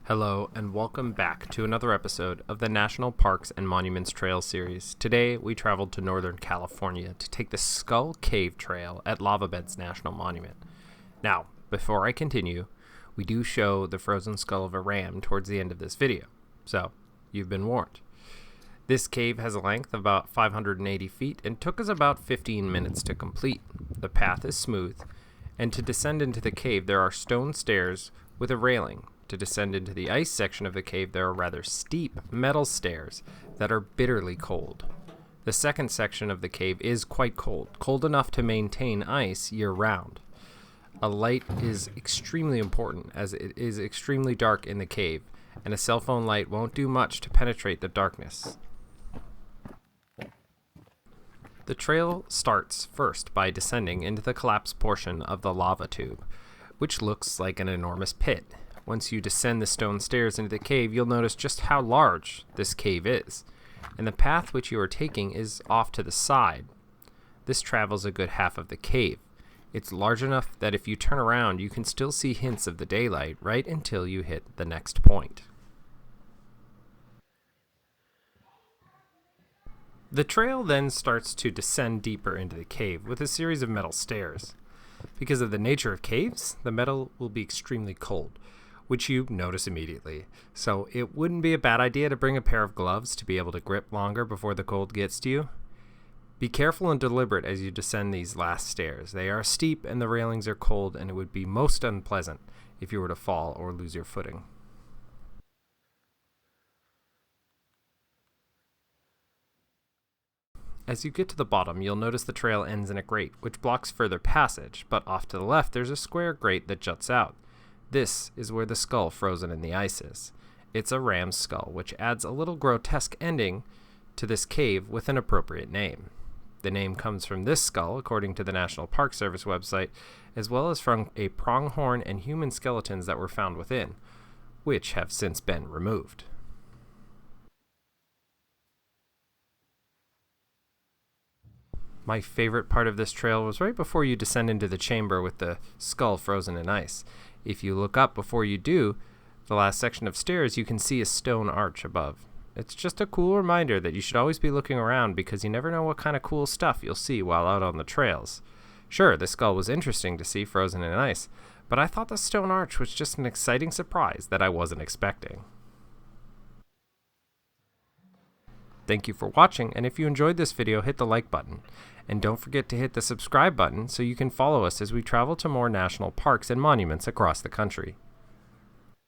Hello and welcome back to another episode of the National Parks and Monuments Trail series. Today we traveled to Northern California to take the Skull Cave Trail at Lava Beds National Monument. Now, before I continue, we do show the frozen skull of a ram towards the end of this video, so you've been warned. This cave has a length of about 580 feet and took us about 15 minutes to complete. The path is smooth, and to descend into the cave there are stone stairs with a railing. To descend into the ice section of the cave, there are rather steep metal stairs that are bitterly cold. The second section of the cave is quite cold enough to maintain ice year-round. A light is extremely important as it is extremely dark in the cave, and a cell phone light won't do much to penetrate the darkness. The trail starts first by descending into the collapsed portion of the lava tube, which looks like an enormous pit. Once you descend the stone stairs into the cave, you'll notice just how large this cave is, and the path which you are taking is off to the side. This travels a good half of the cave. It's large enough that if you turn around, you can still see hints of the daylight right until you hit the next point. The trail then starts to descend deeper into the cave with a series of metal stairs. Because of the nature of caves, the metal will be extremely cold, which you notice immediately. So it wouldn't be a bad idea to bring a pair of gloves to be able to grip longer before the cold gets to you. Be careful and deliberate as you descend these last stairs. They are steep and the railings are cold, and it would be most unpleasant if you were to fall or lose your footing. As you get to the bottom, you'll notice the trail ends in a grate, which blocks further passage, but off to the left there's a square grate that juts out. This is where the skull frozen in the ice is. It's a ram's skull, which adds a little grotesque ending to this cave with an appropriate name. The name comes from this skull, according to the National Park Service website, as well as from a pronghorn and human skeletons that were found within, which have since been removed. My favorite part of this trail was right before you descend into the chamber with the skull frozen in ice. If you look up before you do the last section of stairs, you can see a stone arch above. It's just a cool reminder that you should always be looking around because you never know what kind of cool stuff you'll see while out on the trails. Sure, the skull was interesting to see frozen in ice, but I thought the stone arch was just an exciting surprise that I wasn't expecting. Thank you for watching, and if you enjoyed this video, hit the like button. And don't forget to hit the subscribe button so you can follow us as we travel to more national parks and monuments across the country.